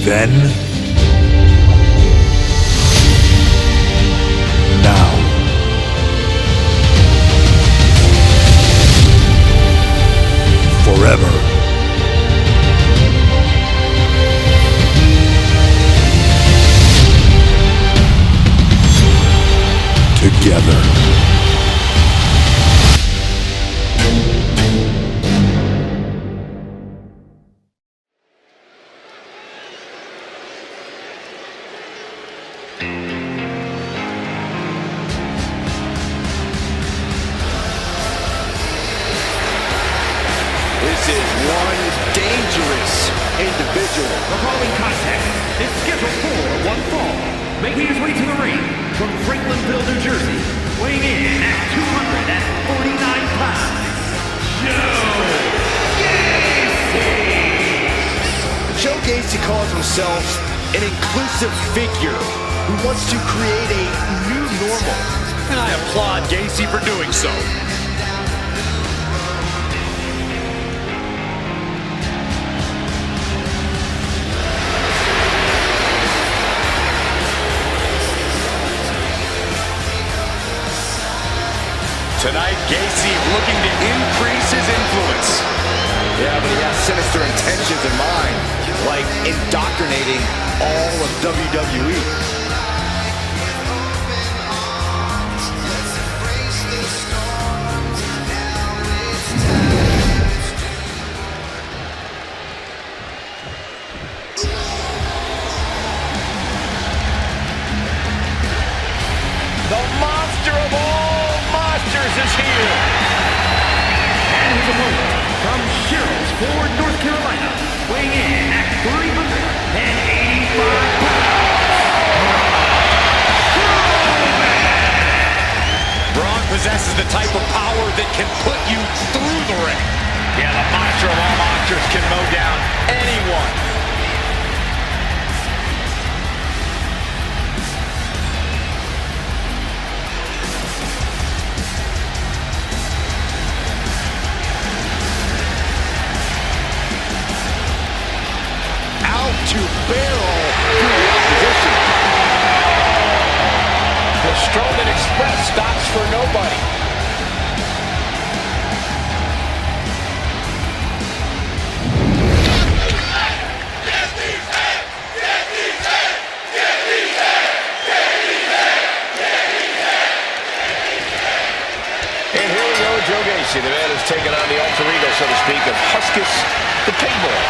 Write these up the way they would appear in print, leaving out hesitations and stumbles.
Then, now, forever. Together. This is one dangerous individual. The following contest is scheduled for one fall. Making his way to the ring from Franklinville, New Jersey, weighing in at 249 pounds, Joe Gacy calls himself an inclusive figure who wants to create a new normal. And I applaud Gacy for doing so. Tonight, Gacy looking to increase his influence. Yeah, but he has sinister intentions in mind, like indoctrinating all of WWE. The monster of all monsters is here. and his opponent from Sherrills Ford, North Carolina, weighing in at 385 pounds. Braun possesses the type of power that can put you through the ring. Yeah, the monster of all monsters can mow down anyone. To barrel through the opposition. The Strowman Express stops for nobody. And here we go, Joe Gacy, the man who's taken on the alter ego, so to speak, of Huskus the Pig Boy.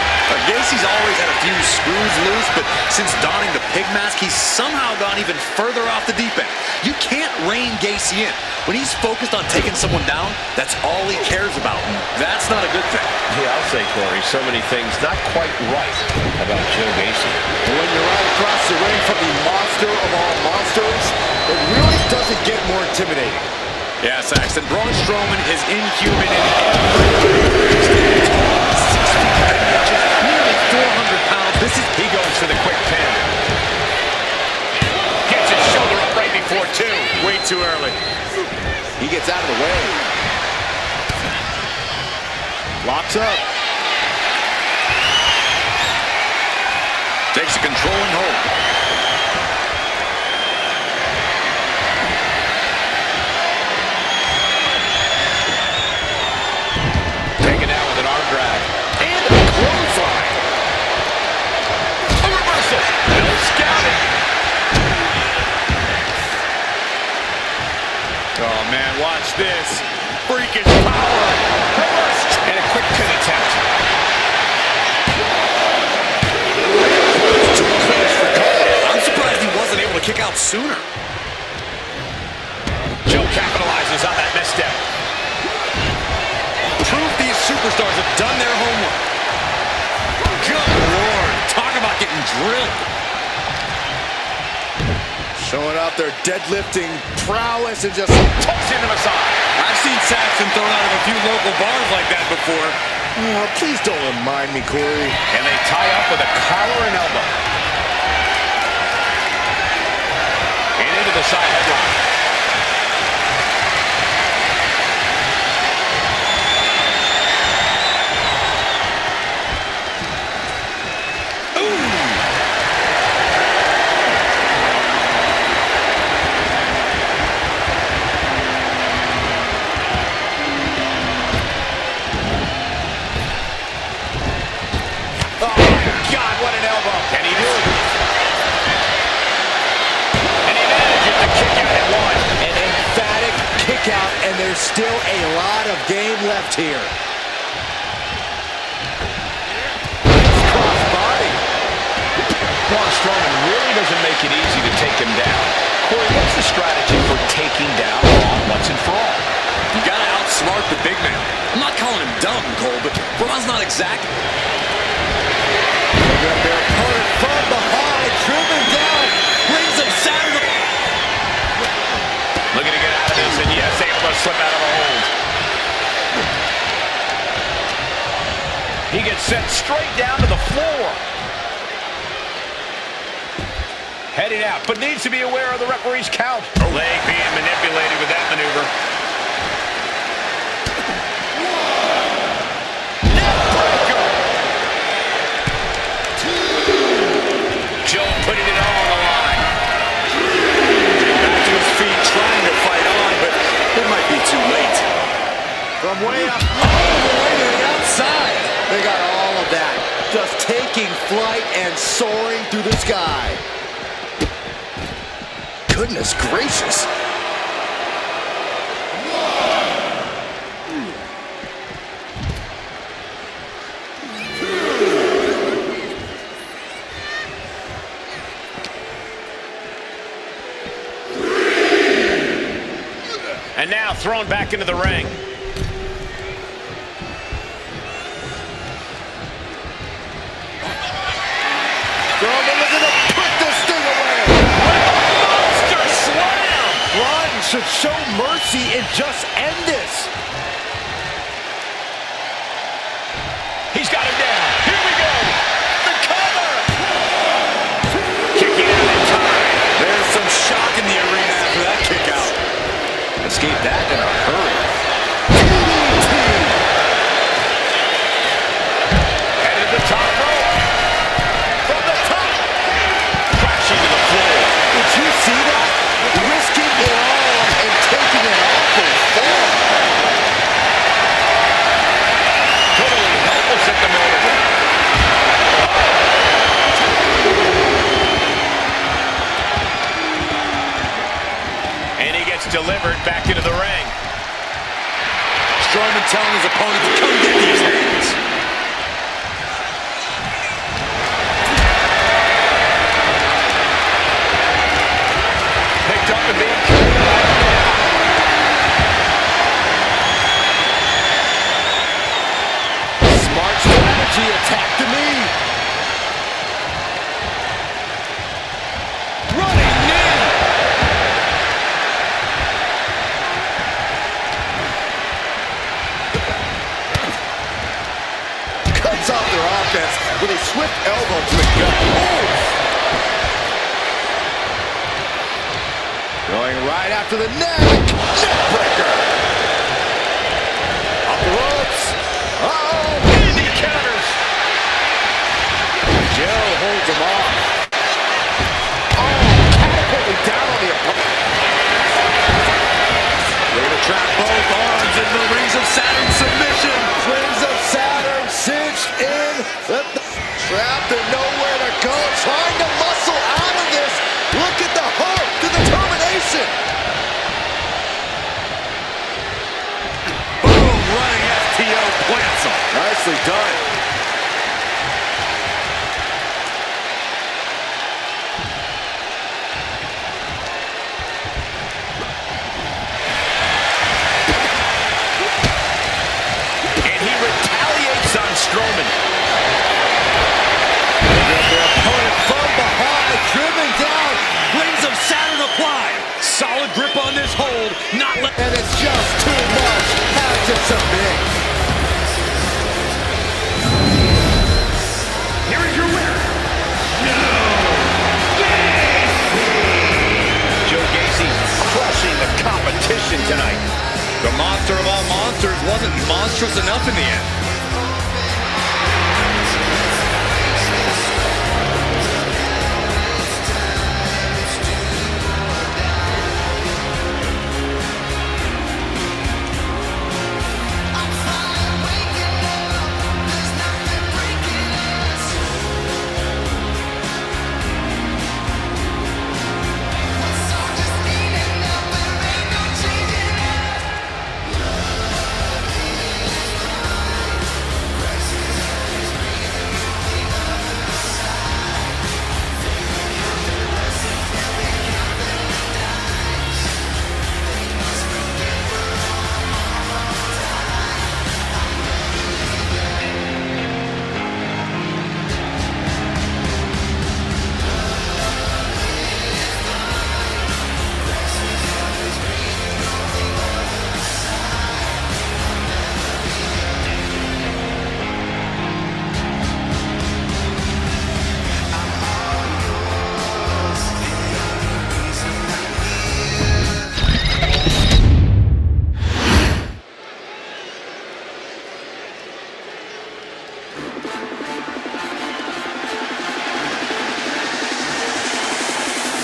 Gacy's always had a few screws loose, but since donning the pig mask, he's somehow gone even further off the deep end. You can't rein Gacy in. When he's focused on taking someone down, that's all he cares about. And that's not a good thing. Yeah, I'll say, Corey, so many things not quite right about Joe Gacy. When you're right across the ring from the monster of all monsters, it really doesn't get more intimidating. Yeah, Saxton, Braun Strowman is inhuman in every way. Nearly 400 pounds. He goes for the quick pin. Gets his shoulder up right before two. Way too early. He gets out of the way. Locks up. Takes a controlling hold. Taken out with an arm drag. And a clothesline. A reversal. No scouting. Oh, man, watch this. Freakish power. Reversed. And a quick pin attempt. Too close for Cody. I'm surprised he wasn't able to kick out sooner. Joe capitalizes on that misstep. Proof these superstars have done their homework. Good Lord. Talk about getting drilled. Showing off their deadlifting prowess and just Tucks into the side. I've seen Saxton thrown out of a few local bars like that before. oh, please don't remind me, Corey. And they tie up with a collar and elbow. And into the side headlock. Oh, my God, what an elbow. Can he do it? And he manages to kick out at one. An emphatic kick out, and there's still a lot of game left here. Crossbody. Braun Strowman really doesn't make it easy to take him down. Corey, what's the strategy for taking down Braun once and for all? You gotta outsmart the big man. I'm not calling him dumb, Cole, but Braun's not exact. They got their opponent from behind, driven down, brings him Saturday. Looking to get out of this, and yes, able to slip out of a hold. He gets sent straight down to the floor. Heading out, but needs to be aware of the referee's count. Leg being manipulated with that maneuver. Neckbreaker. Joe putting it all on the line. Back to his feet, trying to fight on, but it might be too late. From way up, all the way to the outside. They got all of that, just taking flight and soaring through the sky. Goodness gracious. And now thrown back into the ring. Strowman looking to put this thing away. Monster slam! Braun should show mercy and just end this. He's got him down. Here we go. The cover. Kicking out in time. There's some shock in the arena after that kick out. Escaped that in a hurry. Headed to the top rope. From the top. Crashing to the floor. Did you see that? Risking it all and taking an awful fall. Totally helpless at the moment. And he gets delivered back into the ring. Strowman telling his opponent to come get these hands. Picked up and being carried away. Smart strategy, attack the knee. Running knee. Cuts off their offense with a swift elbow to the gut. Going right after the neck. Neckbreaker. Off the ropes. Uh-oh. Easy counters. Joe holds him off. Oh, catapulting down on the opponent. They're gonna trap both arms in the Rings of Saturn submission. Rings of Saturn cinched in. Trapped and nowhere to go. Trying to muscle out of this. Look at the heart, the determination. Boom, running FTO plants him. Nicely done. And he retaliates on Strowman. Their opponent from behind, driven down. Rings of Saturn applied. Solid grip on this hold. Not let. And it's just too much. Has to submit. Here is your winner, Joe Gacy crushing the competition tonight. The monster of all monsters wasn't monstrous enough in the end.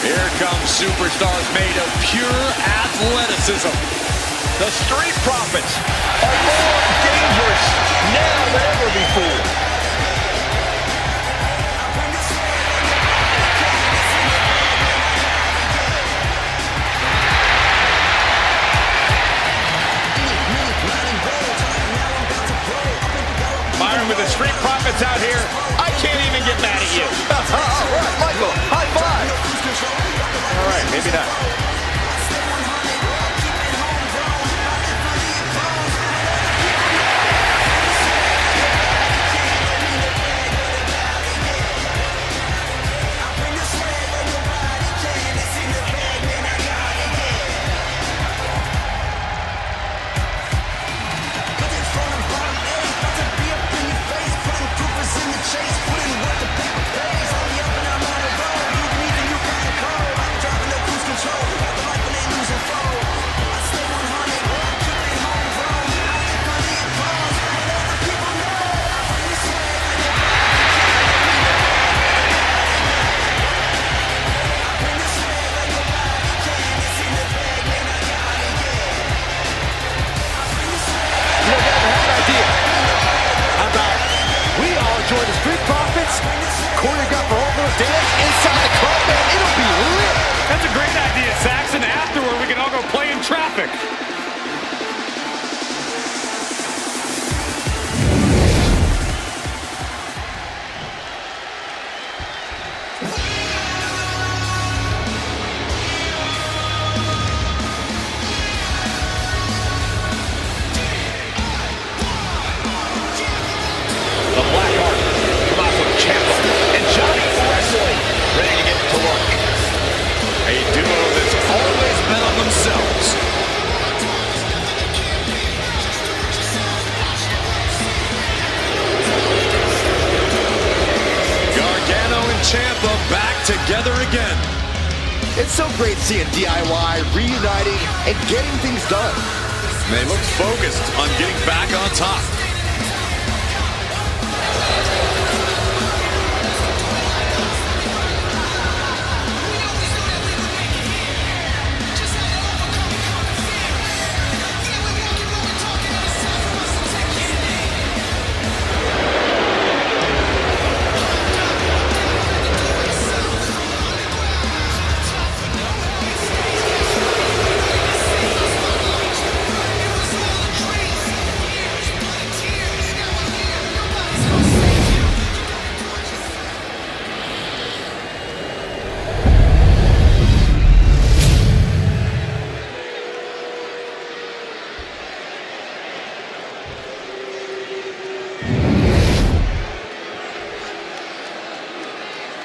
Here comes superstars made of pure athleticism. The Street Profits are more dangerous now than ever before. Byron, with the Street Profits out here, I can't even get mad at you. All right, Michael, high five. All right, maybe not. The Black Hart, Tommaso, Ciampa, and Johnnie wrestling, ready to get to work. A duo that's always bet on themselves. Gargano and Ciampa back together again. It's so great seeing DIY reuniting and getting things done. They look focused on getting back on top.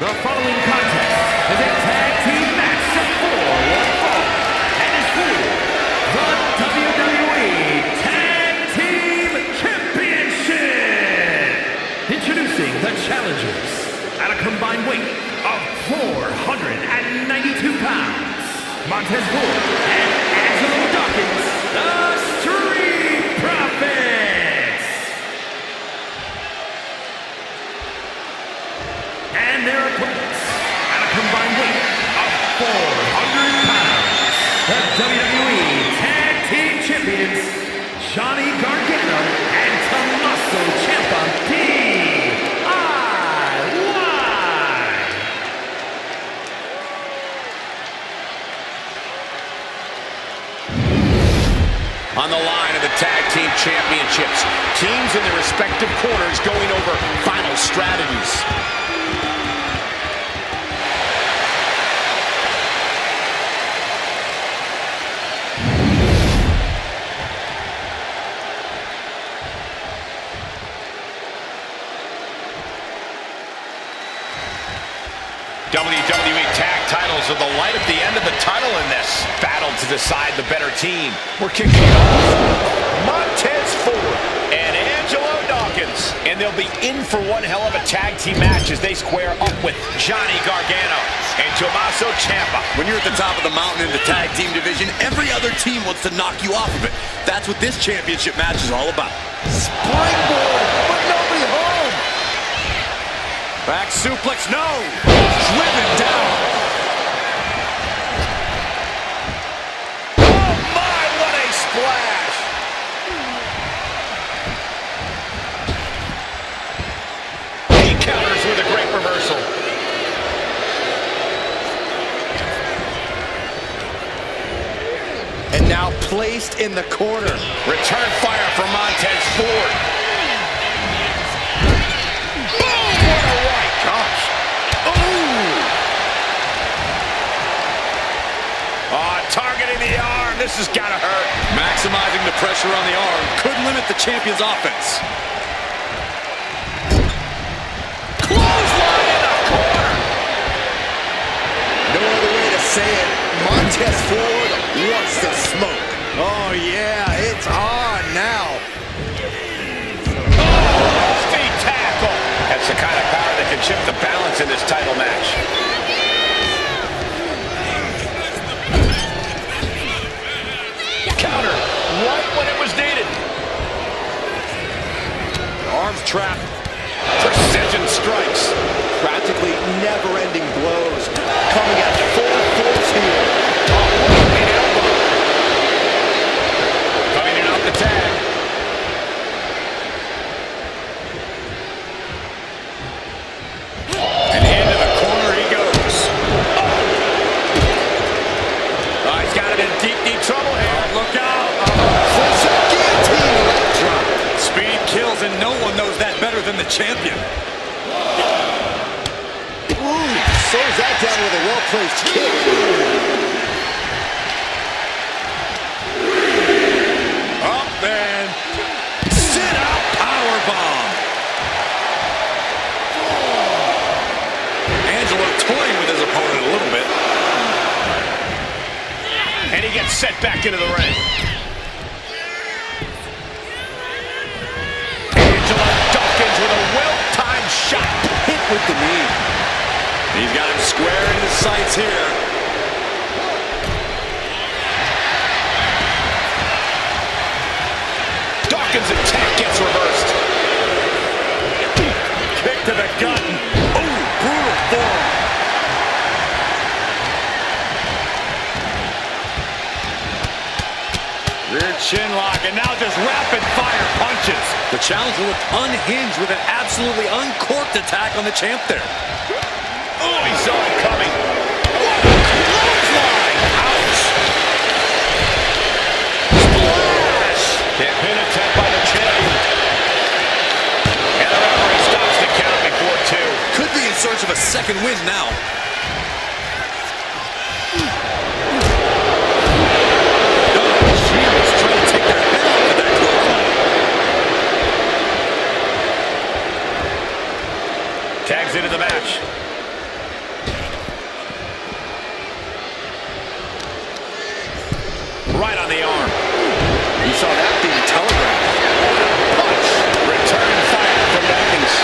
The following contest is a tag team match set for one fall and is for the WWE Tag Team Championship. Introducing the challengers at a combined weight of 492 pounds, Montez and Angelo Dawkins, the Street Profits. And their opponents at a combined weight of 400 pounds, the WWE Tag Team Champions, Johnnie Gargano and Tommaso Ciampa, DIY. On the line of the Tag Team Championships, teams in their respective corners going over final strategies. WWE tag titles are the light at the end of the tunnel in this battle to decide the better team. We're kicking it off. Montez and Angelo Dawkins. And they'll be in for one hell of a tag team match as they square up with Johnnie Gargano and Tommaso Ciampa. When you're at the top of the mountain in the tag team division, every other team wants to knock you off of it. That's what this championship match is all about. Springboard, but nobody home. Back suplex, no! Driven down. placed in the corner. Return fire for Montez Ford. Boom! What a right. Gosh. Targeting the arm. This has got to hurt. Maximizing the pressure on the arm could limit the champion's offense. Clothesline in the corner. No other way to say it. Montez Ford wants the smoke. Oh, yeah, it's on now. Oh, speed tackle. That's the kind of power that can shift the balance in this title match. Counter right when it was needed. Arms trapped. Precision strikes. Practically never-ending blows. Coming at full force here. Big elbow. Coming in off the tag. And into the corner he goes. Oh, he's got him in deep, deep trouble here. Look out. Guillotine leg drop. Speed kills, and no one knows that better than the champion. Ooh, slows that down with a well-placed kick. Up and sit-out powerbomb. Angelo toying with his opponent a little bit. And he gets set back into the ring. Angelo Dawkins with a well-timed shot. Hit with the knee. He's got him square in his sights here. Dawkins' attack gets reversed. Kick to the gut. Ooh, brutal form. Rear chin lock, and now just rapid-fire punches. The challenger looked unhinged with an absolutely uncorked attack on the champ there. Oh, he saw it coming. Clothesline. Ouch. Splash. Can't pin attempt by the champion. And the referee stops the count before two. Could be in search of a second win now. Tags into the match. Right on the arm. You saw that being telegraphed. Punch. Return fire from Dawkins.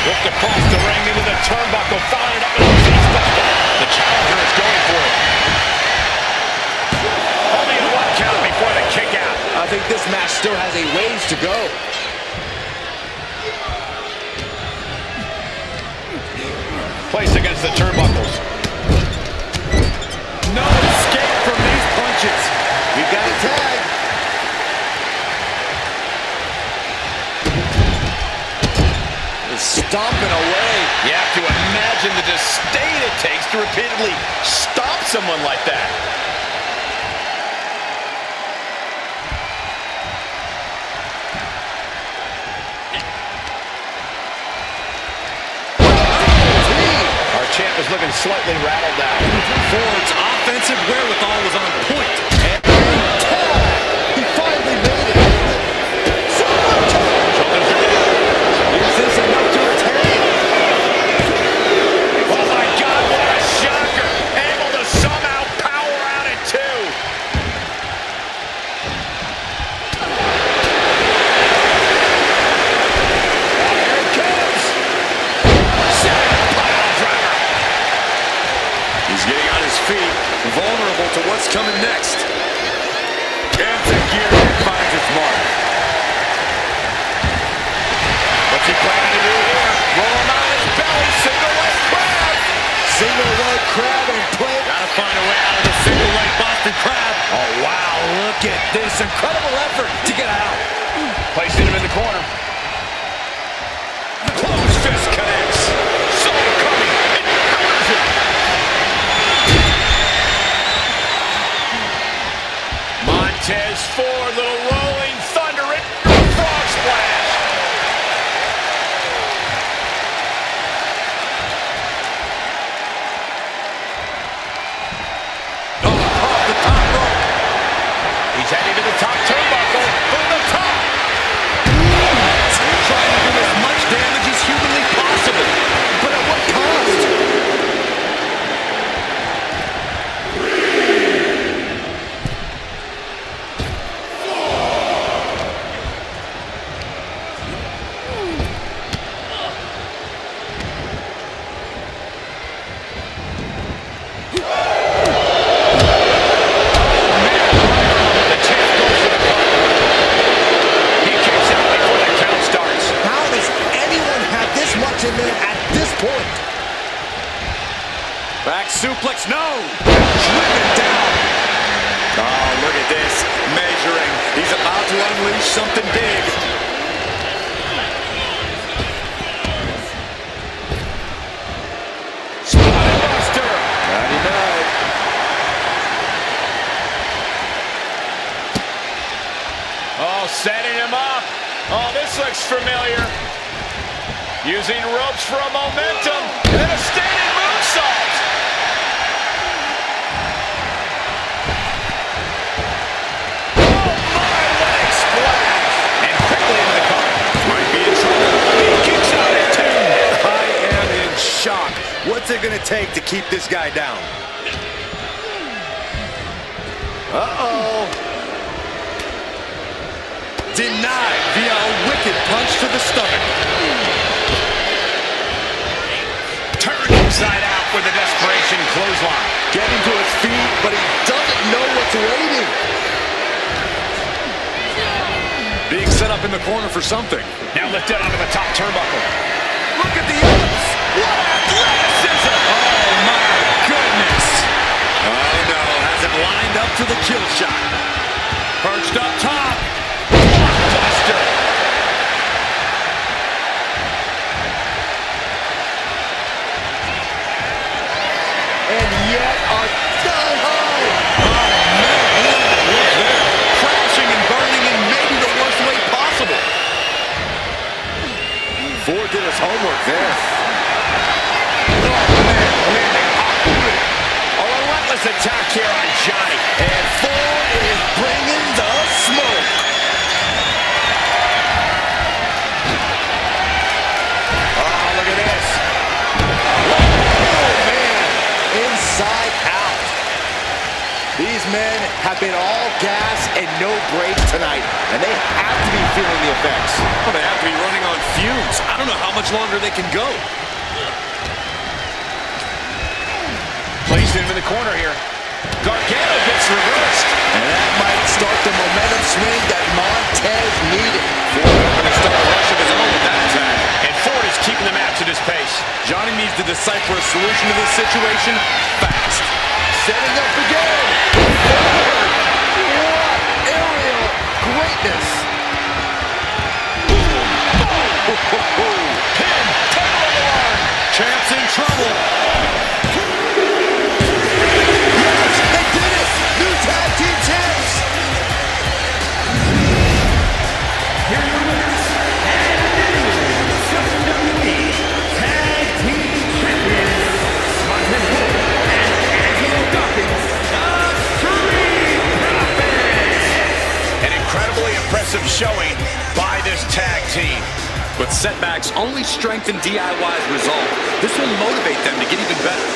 Looked across the ring into the turnbuckle, fired up into the buckle. The challenger is going for it. Only a one count before the kick out. I think this match still has a ways to go. Placed against the turnbuckles. No escape from these punches. We've got a tag. Stomping away. You have to imagine the disdain it takes to repeatedly stomp someone like that. Our champ is looking slightly rattled now. Ford's offensive wherewithal was on point. He finally made it. Shoulders are down. Is this enough to retain? Oh my God, what a shocker. Able to somehow power out at two. Here it comes. Sabin pile driver. He's getting on his feet, vulnerable to what's coming next. Gets a gear and finds its mark. What's he planning to do here? Roll him on his belly, single leg crab. Single leg crab in play. Gotta find a way out of the single leg Boston Crab. Oh, wow. Look at this incredible effort to get out. Placing him in the corner. Close fist connects. So Montez forward, little rolling thunder, frog splash. Oh, off the top rope. He's heading to the top turnbuckle from the top. Trying to do as much damage as humanly possible. But at what cost? Back suplex, no! Driven down. Oh, look at this. Measuring. He's about to unleash something big. Spinebuster. Night. Oh, setting him up. Oh, this looks familiar. Using ropes for a momentum. And a standing moonsault. Shock. What's it going to take to keep this guy down? Uh-oh. Denied via a wicked punch to the stomach. Turned inside out with a desperation clothesline. Getting to his feet, but he doesn't know what's waiting. Being set up in the corner for something. Now lifted onto the top turnbuckle. Look at the ups. What athleticism! Oh, my goodness! Oh, no. Has it lined up to the kill shot. Perched up top. Buster. And yet a sky high. Oh, man. Look there. Crashing and burning in maybe the worst way possible. Ford did his homework there. Attack here on Johnnie. And Ford is bringing the smoke. Oh, look at this. Oh, man. Inside out. These men have been all gas and no brakes tonight, and they have to be feeling the effects. Well, they have to be running on fumes. I don't know how much longer they can go. Placed into the corner here. Gargano gets reversed. And that might start the momentum swing that Montez needed. Ford going to start a rush of his own with that attack. And Ford is keeping the match at his pace. Johnnie needs to decipher a solution to this situation fast. Setting up again. What aerial greatness. Pin, title alarm. Champ's in trouble. Impressive showing by this tag team. But setbacks only strengthen DIY's resolve. This will motivate them to get even better.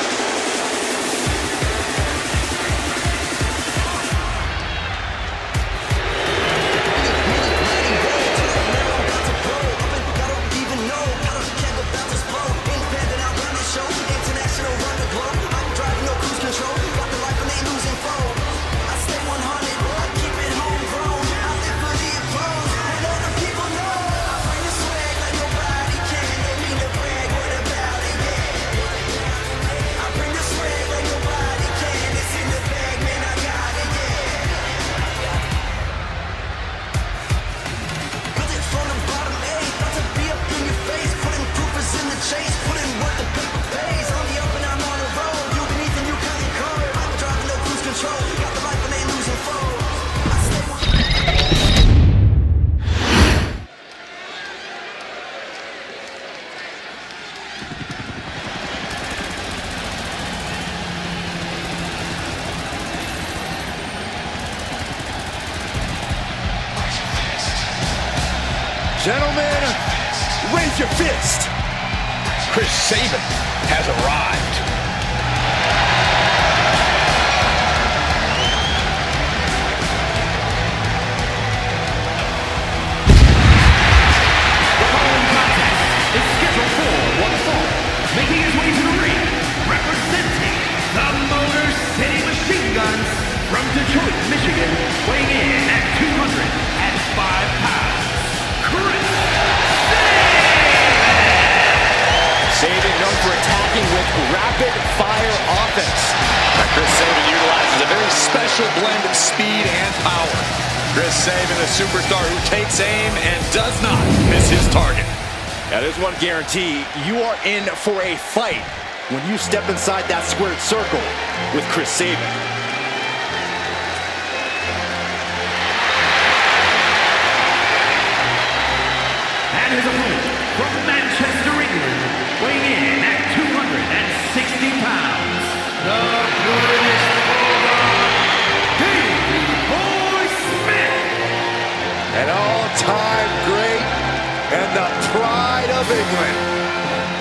Gentlemen, raise your fist. Chris Sabin has arrived. The following contest is scheduled for one fall. Making his way to the ring, representing the Motor City Machine Guns from Detroit, Michigan, weighing in at 205 pounds, Chris Sabin known for attacking with rapid-fire offense. Chris Sabin utilizes a very special blend of speed and power. Chris Sabin, the superstar who takes aim and does not miss his target. Now, there's one guarantee. You are in for a fight when you step inside that squared circle with Chris Sabin. and his opponent from Manchester, England, weighing in at 260 pounds, the British Bulldog, Davey Boy Smith. An all-time great and the pride of England.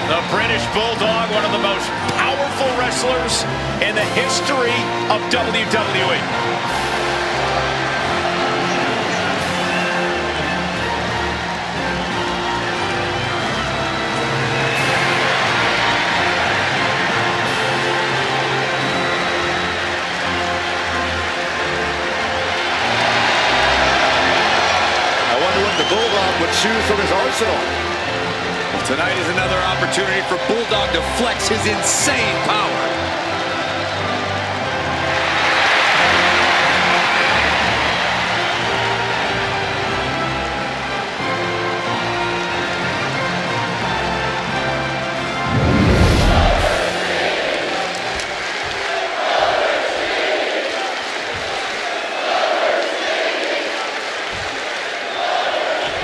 The British Bulldog, one of the most powerful wrestlers in the history of WWE. I wonder what the Bulldog would choose from his arsenal. Tonight is another opportunity for Bulldog to flex his insane power.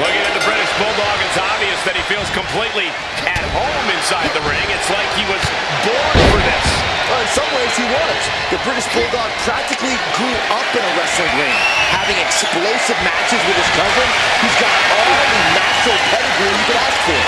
Looking at the British Bulldog, it's obvious that he feels completely at home inside the ring. It's like he was born for this. Well, in some ways he was. The British Bulldog practically grew up in a wrestling ring, having explosive matches with his cousin. He's got all the natural pedigree you could ask for.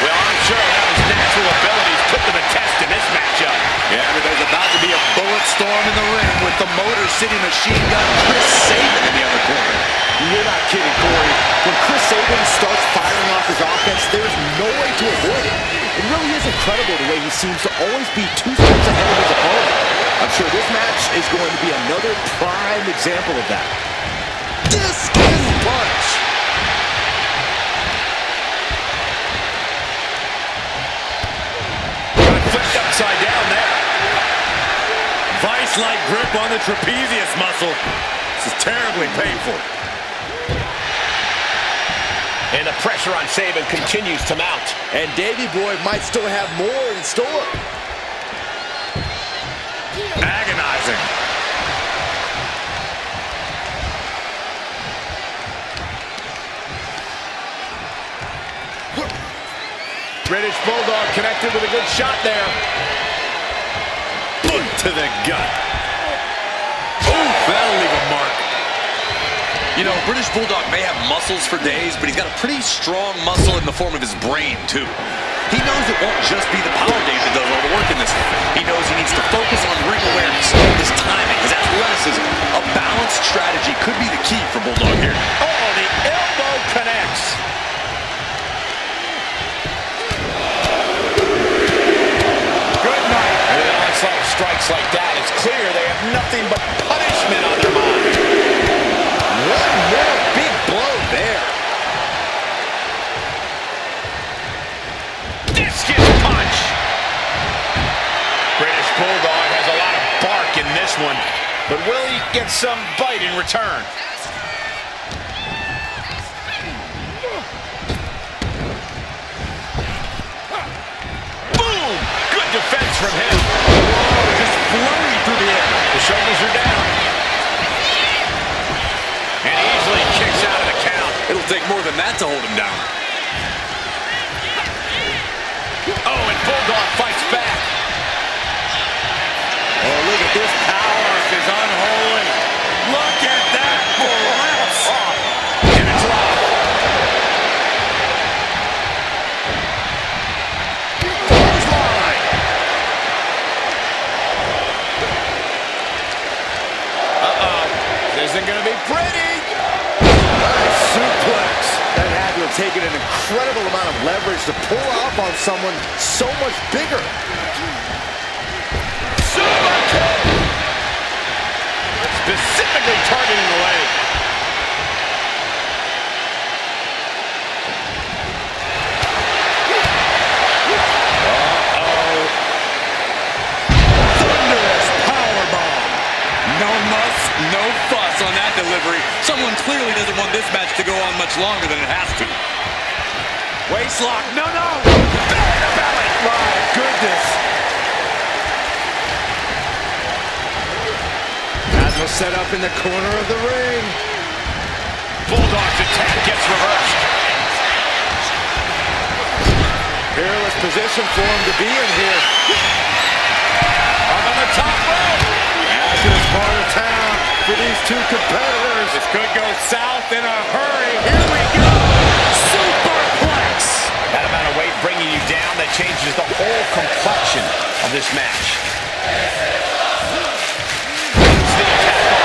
Well, I'm sure how his natural abilities put them to test in this matchup. Yeah, but there's about to be a bullet storm in the ring with the Motor City Machine Gun Chris Sabin in the other corner. You're not kidding, Corey. When Chris Sabin starts firing off his offense, there's no way to avoid it. It really is incredible the way he seems to always be 2 steps ahead of his opponent. I'm sure this match is going to be another prime example of that. Discus punch. Got flipped upside down there. Vice-like grip on the trapezius muscle. This is terribly painful. And the pressure on Sabin continues to mount. And Davey Boy might still have more in store. Agonizing. British Bulldog connected with a good shot there. Boot to the gut. Ooh, that'll leave a mark. You know, British Bulldog may have muscles for days, but he's got a pretty strong muscle in the form of his brain, too. He knows it won't just be the power game that does all the work in this. He knows he needs to focus on ring awareness, his timing, his athleticism. A balanced strategy could be the key for Bulldog here. Oh, the elbow connects. Good night. And an onslaught of strikes like that, it's clear they have nothing but punishment on their mind. One more big blow there. Discus punch. British Bulldog has a lot of bark in this one, but will he get some bite in return? Boom! Good defense from him. Oh, just flurry through the air. The shoulders are down. And easily kicks out of the count. It'll take more than that to hold him down. Oh, and Bulldog fights back. Oh, look at this power. This is unholy. Look at that blitz. And it's locked. taking an incredible amount of leverage to pull off on someone so much bigger. Super kick! Specifically targeting the leg. Thunderous powerbomb. No muss, no fuss on that delivery. Someone clearly doesn't want this match to go on much longer than it has to. Waist lock. No, no. Belly to belly. My goodness. Angelo set up in the corner of the ring. Bulldog's attack gets reversed. Peerless position for him to be in here. Up on the top rope. This part of town for these two competitors. This could go south in a hurry. Here we go. Superplex. That amount of weight bringing you down, that changes the whole complexion of this match. It's the attack on.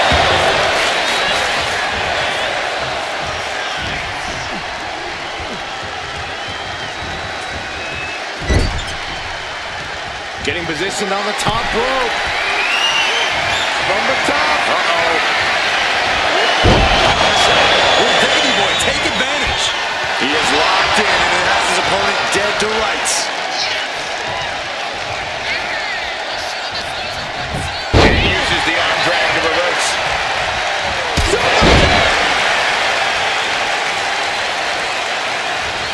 Getting positioned on the top rope. From the top. Will Davey Boy take advantage? He is locked in and has his opponent dead to rights. And he uses the arm drag to reverse.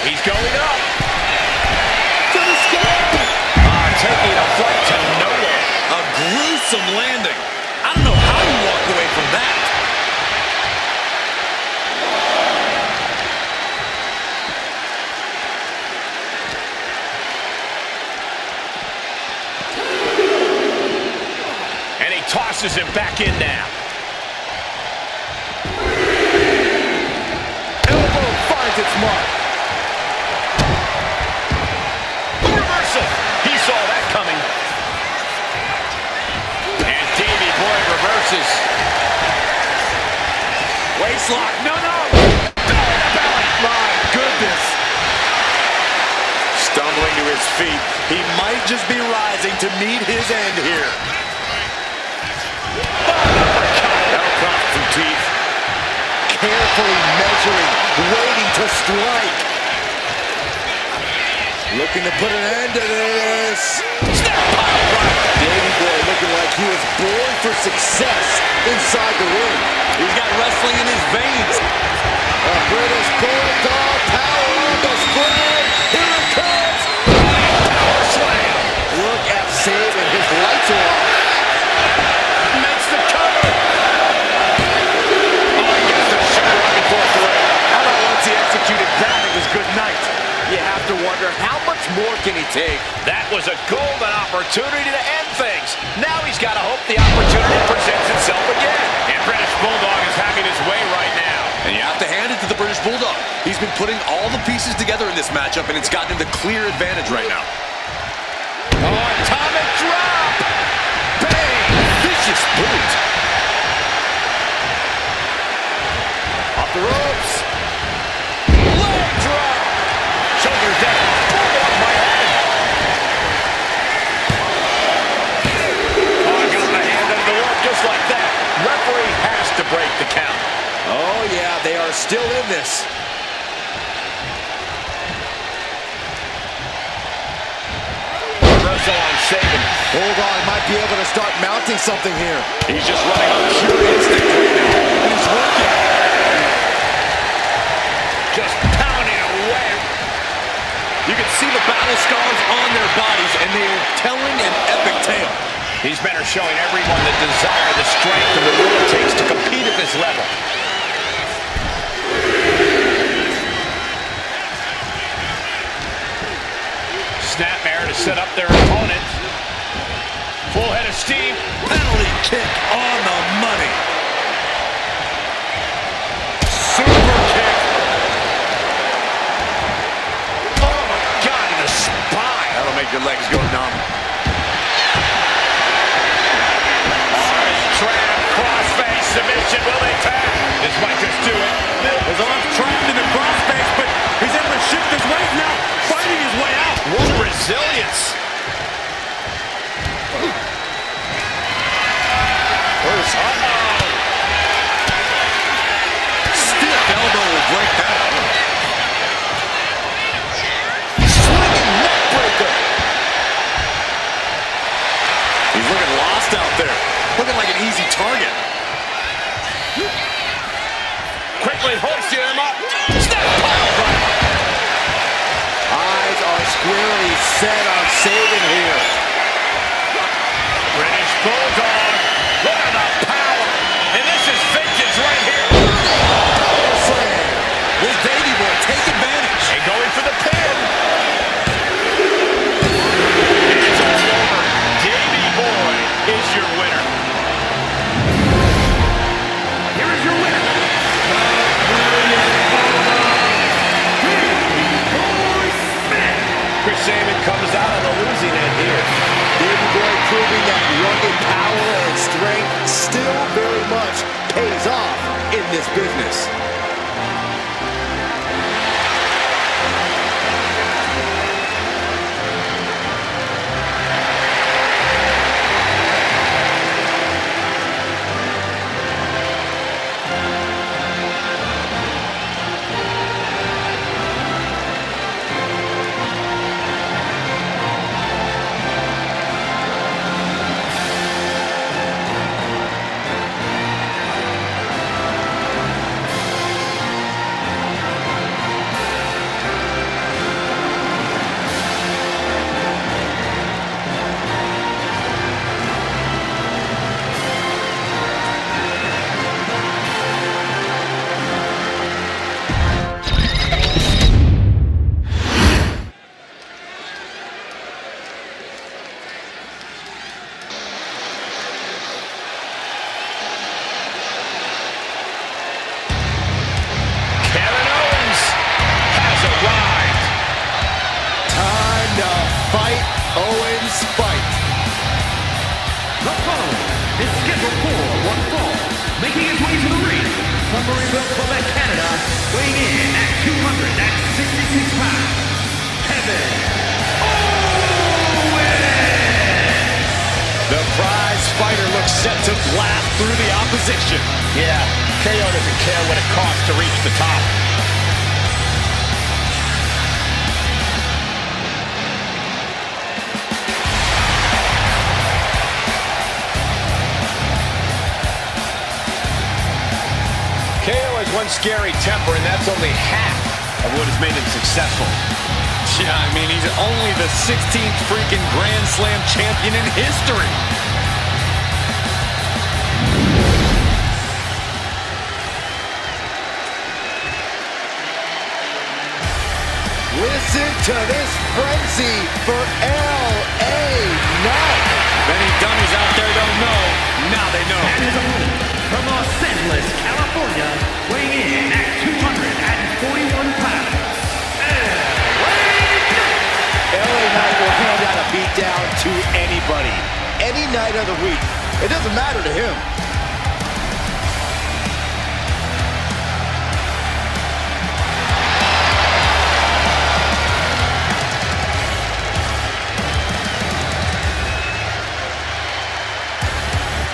He's going up. To the sky. Taking a flight to nowhere. A gruesome landing. I don't know how you walk away from that. And he tosses him back in now. Elbow finds its mark. Reversal. He saw that coming. And Davey Boy reverses. Waist lock. No, no. Belly to belly. My goodness. Stumbling to his feet. He might just be rising to meet his end here. That'll cost some teeth. Carefully measuring, waiting to strike. Looking to put an end to this. Davey Boy looking like he was born for success inside the ring. He's got wrestling in his veins. A British Bulldog power on display. Here it comes. Power slam. Look at Sabin. His lights are off. Makes the cover. Oh, he gets the shot right before three. How about once he executed that, it was good night. You have to wonder, how much more can he take? That was a golden opportunity to end things. Now he's got to hope the opportunity presents itself again. And British Bulldog is having his way right now. And you have to hand it to the British Bulldog. He's been putting all the pieces together in this matchup, and it's gotten him the clear advantage right now. Oh, atomic drop! Bang! Vicious boot. Off the ropes. Leg drop! Shoulders down. Bulldog might have it. Oh, got the hand under the rope just like that. Referee has to break the count. Oh yeah, they are still in this. Reversal on Sabin. Bulldog might be able to start mounting something here. He's just running on pure instinct right now. And it's working. Just pounding away. You can see the battle scars on their bodies, and they are telling an epic tale. These men are showing everyone the desire, the strength, and the will it takes to compete at this level. Snapmare to set up their opponent. Full head of steam. Penalty kick on the money. Super kick. Oh my God, in the spine. That'll make your legs go numb. Arms trap, crossface submission. Will they tap? This might just do it. His arm's trapped in the crossface, but his Really hoisting him up. Snap pile driver. Eyes are squarely set on Sabin here. British Bulldog. Look at the power. And this is vintage right here. Slam. Will Davey Boy take advantage? And going for the pin. It's all over. Davey Boy is your winner. Here is your winner, Chris Sabin comes out on the losing end here. Davey Boy proving that rugged power and strength still very much pays off in this business. Fight, Owens, fight. The following is scheduled for one fall, making his way to the ring from Marysville, Quebec, Canada, weighing in at 266 pounds, Kevin Owens! The prize fighter looks set to blast through the opposition. Yeah, KO doesn't care what it costs to reach the top. KO has one scary temper, and that's only half of what has made him successful. Yeah, I mean, he's only the 16th freaking Grand Slam champion in history. Listen to this frenzy for L.A. Knight. Many dummies out there don't know. Now they know. And his opponent from Los Angeles, California, weighing in at 241 pounds, L.A. Knight will hand out a beatdown to anybody, any night of the week. It doesn't matter to him.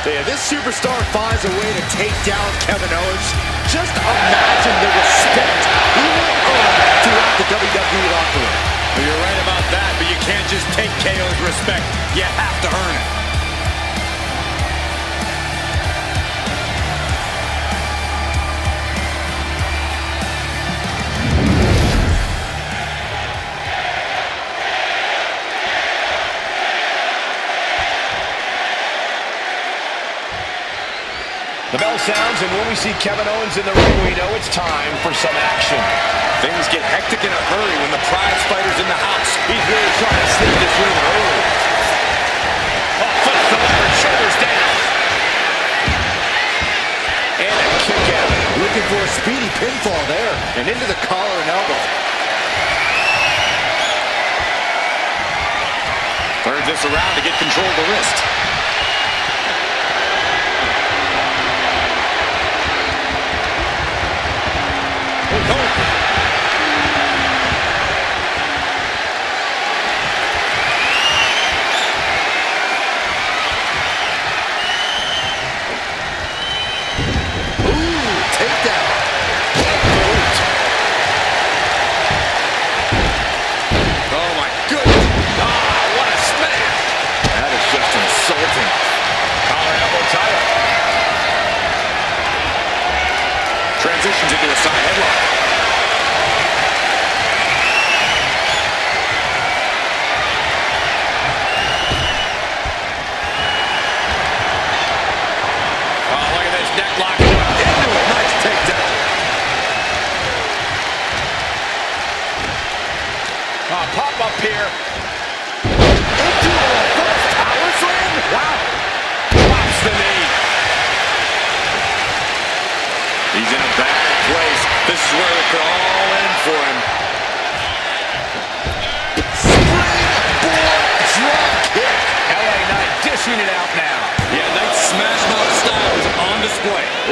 Yeah, this superstar finds a way to take down Kevin Owens. Just imagine the respect he will earn throughout the WWE locker room. Well, you're right about that, but you can't just take KO's respect. You have to earn it. The bell sounds, and when we see Kevin Owens in the ring, we know it's time for some action. Things get hectic in a hurry when the prize fighter's in the house. He's really trying to sneak this ring early. Oh, foot delivered, shoulders down. And a kick out. Looking for a speedy pinfall there, and into the collar and elbow. Turns this around to get control of the wrist.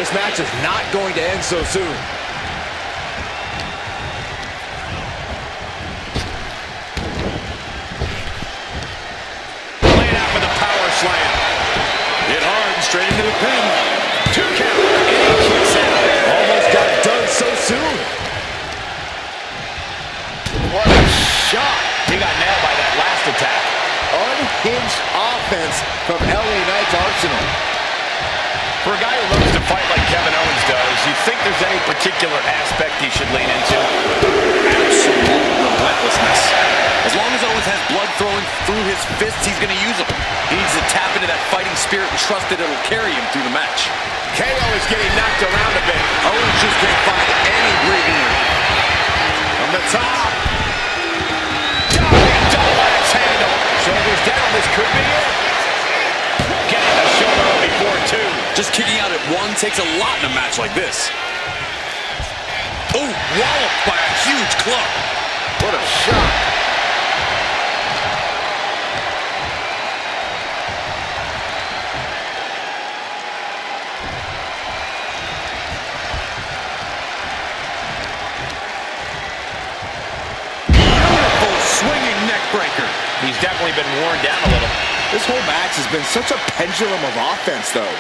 This match is not going to end so soon. Laying out for the power slam. Hit hard and straight into the pin. 2 count. And he kicks out. Almost got it done so soon. What a shot. He got nailed by that last attack. Unhinged offense from LA Knight's arsenal. For a guy who loves to fight like Kevin Owens does, you think there's any particular aspect he should lean into? Absolute relentlessness. As long as Owens has blood flowing through his fists, he's going to use them. He needs to tap into that fighting spirit and trust that it'll carry him through the match. KO is getting knocked around a bit. Owens just can't find any breathing room. From the top. Diving double axe handle. Shoulders down. This could be it. Getting the shoulder up before 2. Just kicking out at 1 takes a lot in a match like this. Oh, walloped by a huge club. What a shot. Beautiful swinging neck breaker. He's definitely been worn down a little. This whole match has been such a pendulum of offense, though.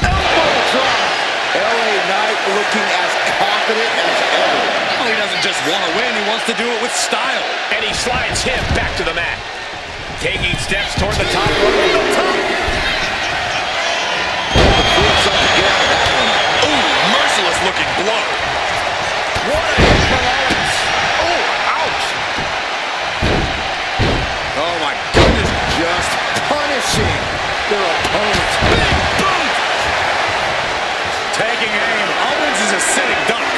Elbow drop. LA Knight looking as confident as ever. Well, he doesn't just want to win, he wants to do it with style. And he slides him back to the mat. Taking steps toward the top rope. Ooh, merciless looking blow. What a hit from Owens. Oh, ouch. Oh my goodness. Just punishing their opponents. Big boot. Taking aim. Owens is a sitting duck.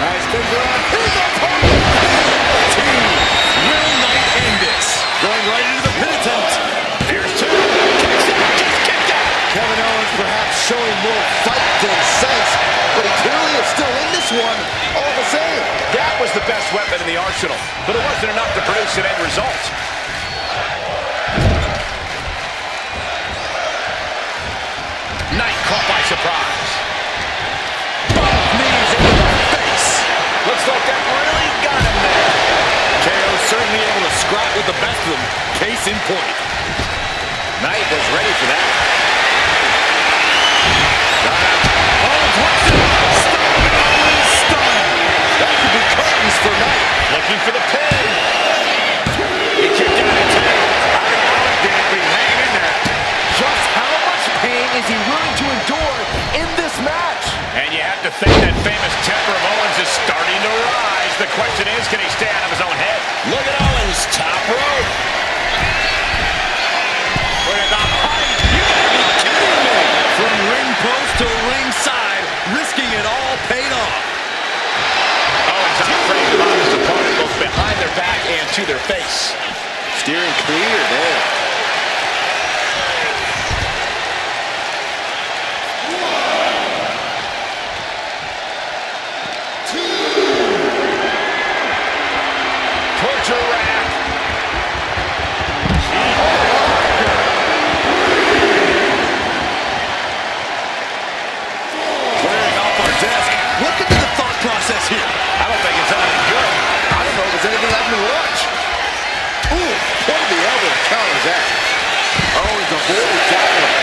Nice big run. Here's the opponent. Will Knight end this? Going right into the pin attempt. Here's 2. Kicks out. Just kicked out. Kevin Owens perhaps showing more fight than sense, but he clearly is still in this one all the same. That was the best weapon in the arsenal, but it wasn't enough to produce an end result. Knight caught by surprise. Both knees into the face. Looks like that really got him there. KO certainly able to scrap with the best of them. Case in point. Knight was ready for that. Owens works it. Stun. Owens stun. That could be curtains for Knight. Looking for the pin. He kicked out at 2. I think Owens didn't be hanging in there. Just how much pain is he willing to endure in this match? And you have to think that famous temper of Owens is starting to rise. The question is, can he stay out of his own head? Look at Owens, top rope. Look at the height. You gotta be kidding me. From ring post to ringside, risking it all paid off. Owens not afraid to knock his opponent both behind their back and to their face. Steering clear there. Torture rack. Clearing off our desk. Look into the thought process here. I don't think it's anything good. I don't know if there's anything I can watch. Ooh, point of the elbow counters that. Owens avoids that one.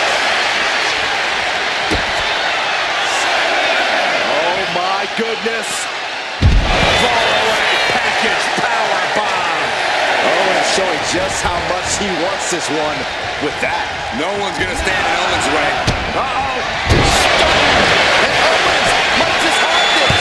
Oh my goodness. Fall away package power bomb. Owens showing just how much he wants this one with that. No one's going to stand in Owens' way. Uh-oh. And Owens might just have this.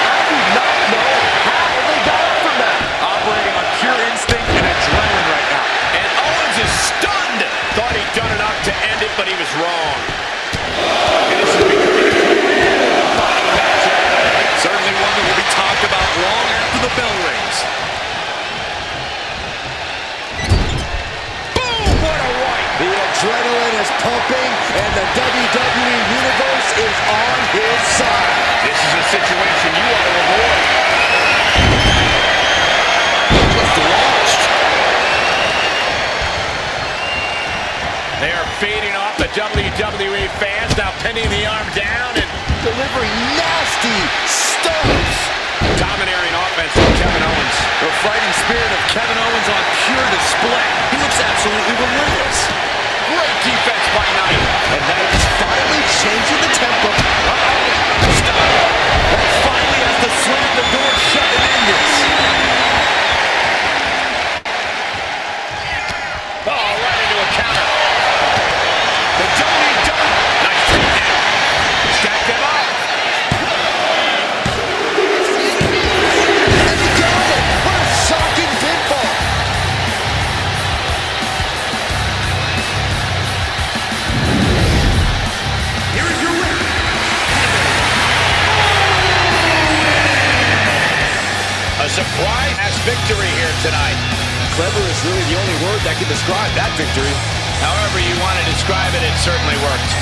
I do not know how they got up from that. Operating on pure instinct and adrenaline right now. And Owens is stunned. Thought he'd done enough to end it, but he was wrong. And this is becoming a body match. Certainly one that will be talked about long after the bell rings. Boom! What a right! The adrenaline is pumping, and the WWE Universe is on his side. This is a situation you want to avoid. Just launched. They are feeding off the WWE fans, now pinning the arm down and delivering nasty stunts. Domineering offense from Kevin Owens. The fighting spirit of Kevin Owens on pure display. He looks absolutely relentless. Great defense by Knight. And Knight is finally changing the tempo. Stop. And finally has to slam the door shut and end this. Oh, right into a counter. The WWE. Nice takedown. Stacked him up. And he got it. What a shocking pinfall. Here is your winner. A surprise victory here tonight. Clever is really the only word that can describe that victory. However you want to describe it, it certainly worked.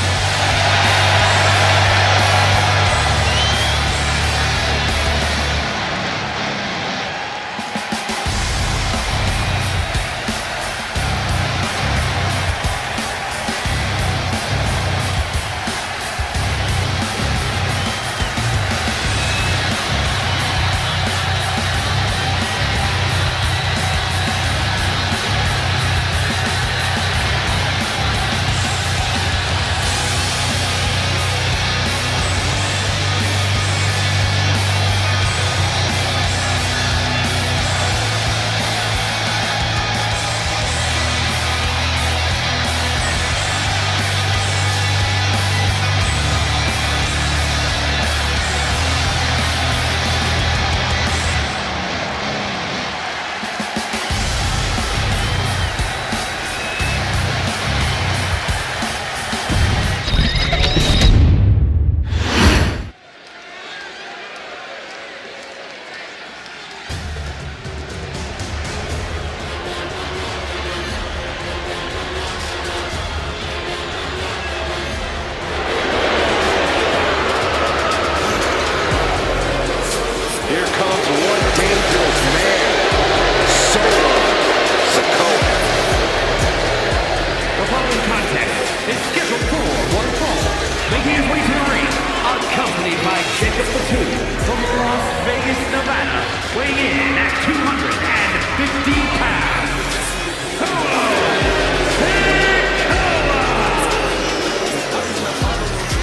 Fatu from Las Vegas, Nevada, weighing in at 250 pounds.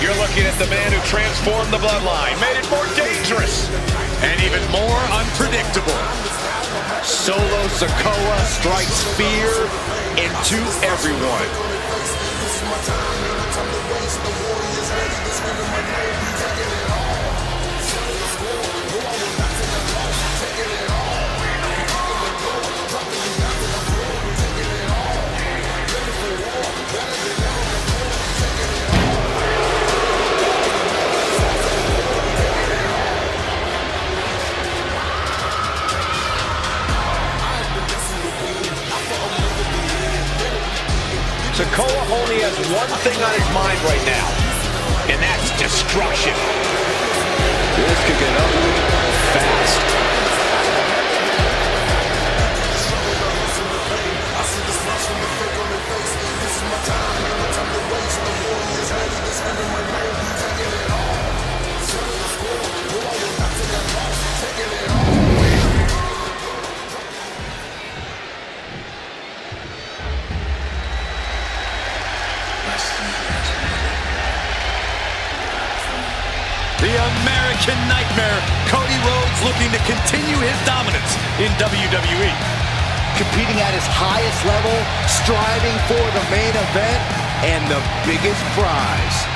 You're looking at the man who transformed the bloodline, made it more dangerous, and even more unpredictable. Solo Sikoa strikes fear into everyone. Sikoa only has one thing on his mind right now, and that's destruction. This could get ugly fast. The American Nightmare, Cody Rhodes, looking to continue his dominance in WWE. Competing at his highest level, striving for the main event and the biggest prize.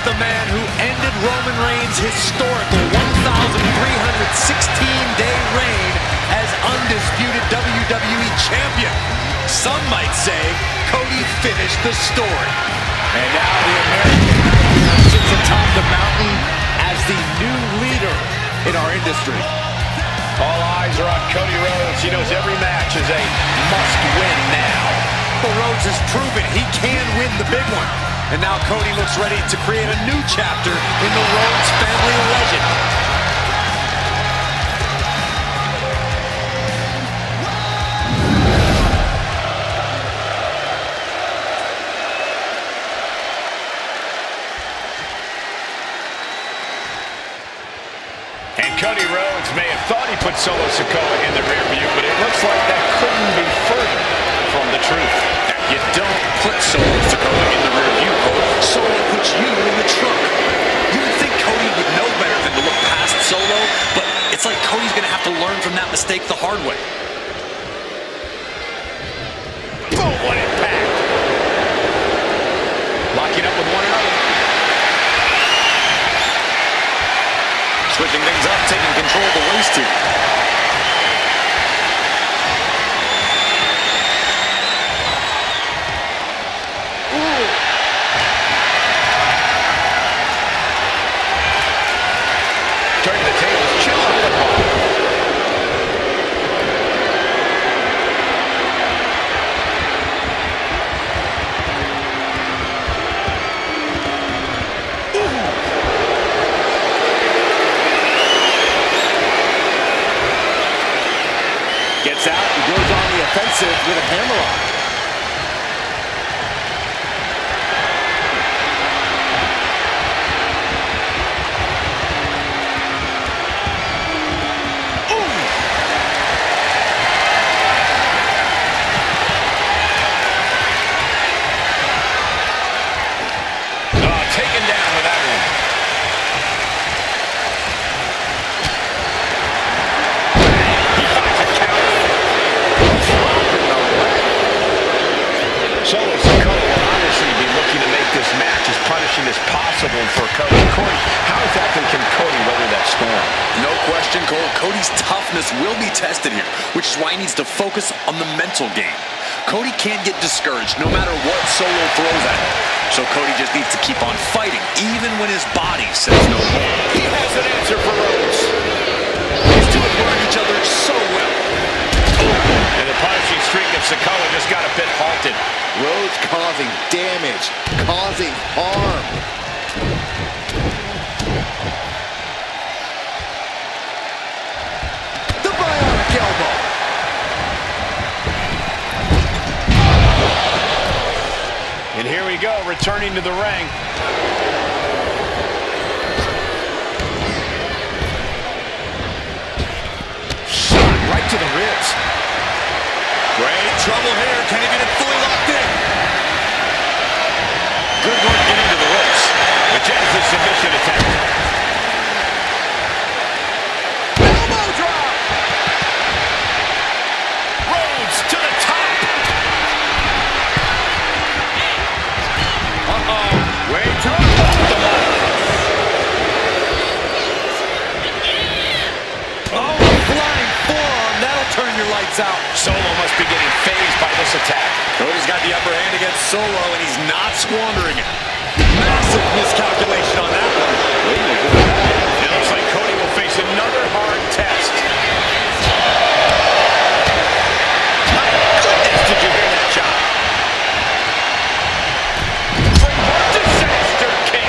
the man who ended Roman Reigns' historical 1,316-day reign as undisputed WWE champion. Some might say Cody finished the story. And now the American sits atop the mountain as the new leader in our industry. All eyes are on Cody Rhodes. He knows every match is a must-win now. Well, Rhodes has proven he can win the big one. And now Cody looks ready to create a new chapter in the Rhodes family legend. And Cody Rhodes may have thought he put Solo Sikoa in the rear view, but it looks like that couldn't be further from the truth. You don't put Solo Sikoa in the rear view, Cody. Solo puts you in the trunk. You would think Cody would know better than to look past Solo, but it's like Cody's going to have to learn from that mistake the hard way. Boom, what impact. Locking up with one another. Switching things up, taking control of the waist here. Turning the tables, chin off the ball. Gets out and goes on the offensive with a hammerlock. Taken down with that one. He finds a counter. Dropping the leg. Solo Sikoa will obviously be looking to make this match as punishing as possible for Cody. Corey, how exactly can Cody weather that storm? No question, Cole. Cody's toughness will be tested here, which is why he needs to focus on the mental game. Cody can't get discouraged no matter what Solo throws at him. So Cody just needs to keep on fighting, even when his body says no more. He has an answer for Rhodes. These two have learned each other so well. And the punishing streak of Sikoa just got a bit halted. Rhodes causing damage, causing harm. The bionic elbow. And here we go, returning to the ring. Shot right to the ribs. Great trouble here. Can't even get it fully locked in. Good work getting to the ropes. The Genesis submission attempt. Elbow drop. Rhodes to the top. Way too off the mark. Oh, a flying forearm. That'll turn your lights out. Solo must be getting phased by this attack. Cody's got the upper hand against Solo, and he's not squandering it. Massive miscalculation on that one. It looks like Cody will face another hard test. My goodness, did you hear that shot? Disaster kick.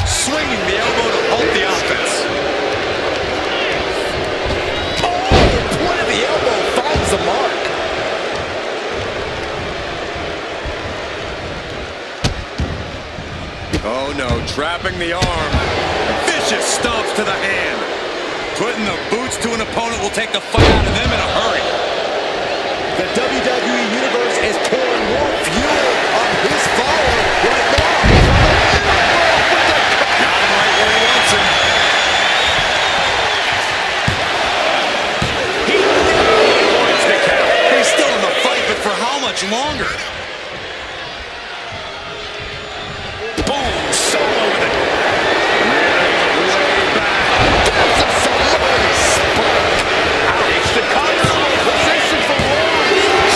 Swinging the elbow to halt the offense. The point of the elbow finds the mark. Oh no, trapping the arm. Vicious stomps to the hand. Putting the boots to an opponent will take the fight out of them in a hurry. The WWE Universe is pouring more fuel on his fire right now. Got him right where he wants him. He avoids the count. He's still much longer. Boom, solo with it. Way back. There's a Samoan spike. Ouch, the comfortable position for Braun.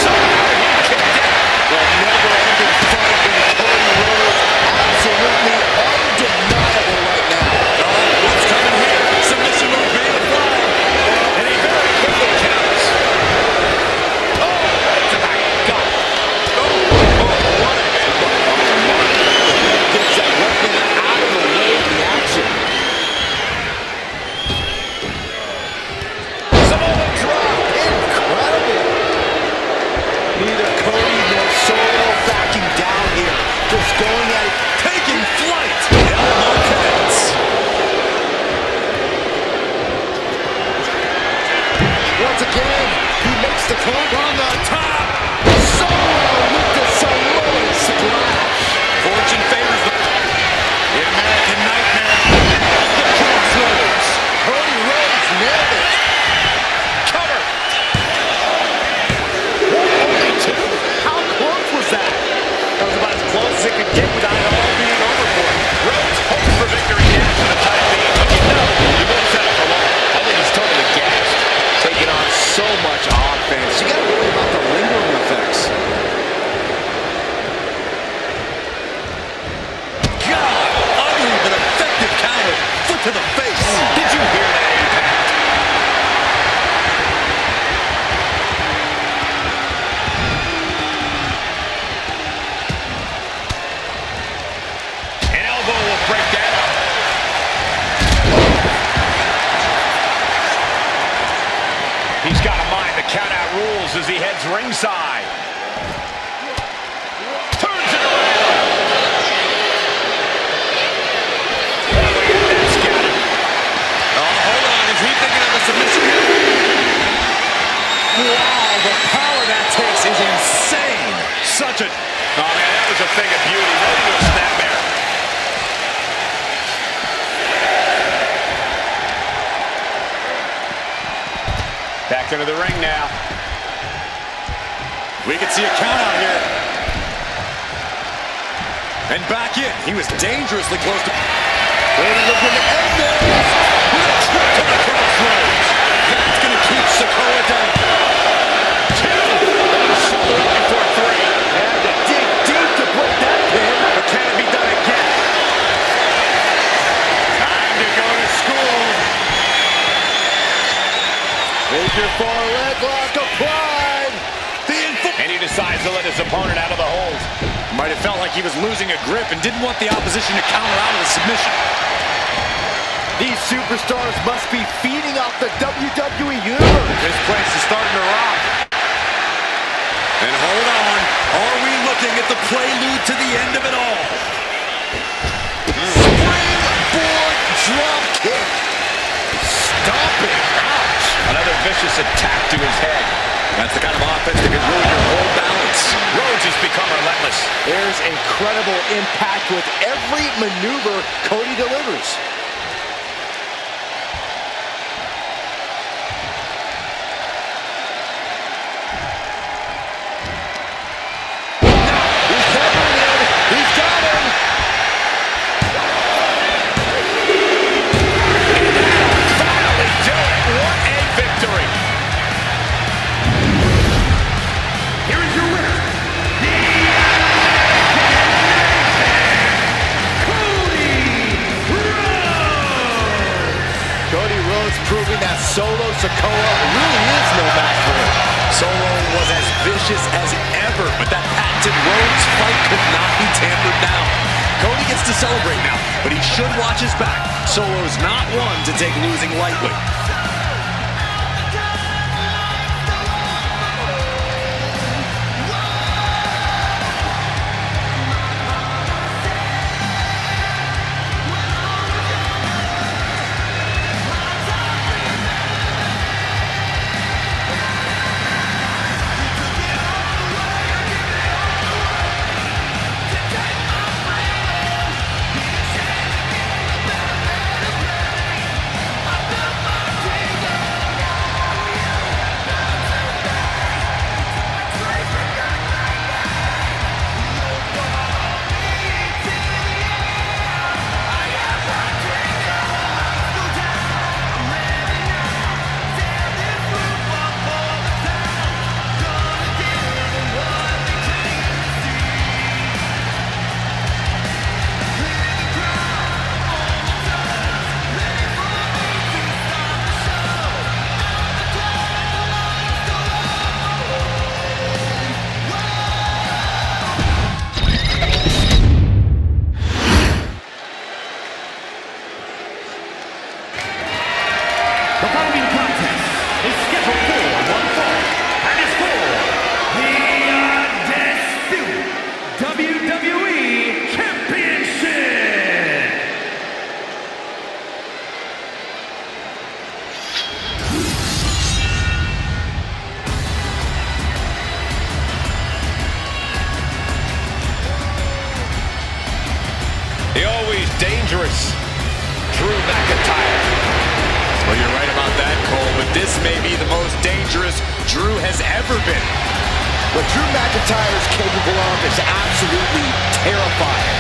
Somehow he kicked out. The never-ending fight in Cody Rhodes. Absolutely undeniable right now. What's coming here? Submission move being applied. And he very quickly counts. Oh, right to the gut. What a headbutt. Gets that weapon out of the way of the action. Samoa drop. Incredible. Neither Cody nor Solo backing down here. Just going at it. Taking flight. Montez. Once again, he makes the club On the top. Solo with the Samoan splash. Fortune favors the American Nightmare. The crossroads. Cody Rhodes nailed it. Cover. Only two. How close was that? That was about as close as it could get without it all being over for him. Rhodes hopes for victory now for the time being, but you know he won't set up for long. I think he's totally gassed. Taking on so much offense. You gotta worry about the lingering effects. God, ugly but effective counter. Foot to the face. Did you hear that impact? An elbow will break that up. He's got to mind the count-out rules as he heads ringside. Turns it around. That's got it. Oh, hold on. Is he thinking of a submission here? Wow, the power that takes is insane. Such a... Oh, man, that was a thing of beauty. Right into a snapmare. Back into the ring now. We can see a count out here. And back in. He was dangerously close to... Cody looking to end this. With a trip to the crossroads. That's going to keep Sikoa down. Shoulder up before three. Had to dig deep to break that pin. But can it be done again? Time to go to school. Major far leg lock applied. And he decides to let his opponent out of the hold. Might have felt like he was losing a grip and didn't want the opposition to counter out of the submission. These superstars must be feeding off the WWE Universe. This place is starting to rock. And hold on. Are we looking at the prelude to the end of it all? Springboard drop kick. Stomping. Ouch. Another vicious attack to his head. That's the kind of offense that can ruin your whole balance. Rhodes has become relentless. There's incredible impact with every maneuver Cody delivers. He's covering him. He's got him. Finally do it. What a victory. Here is your winner, Cody Rhodes proving that Solo Sikoa really is no match for him. Solo was as vicious as ever, but that patented Rhodes fight could not be tampered down. Cody gets to celebrate now, but he should watch his back. Solo's not one to take losing lightly. This may be the most dangerous Drew has ever been. What Drew McIntyre is capable of is absolutely terrifying.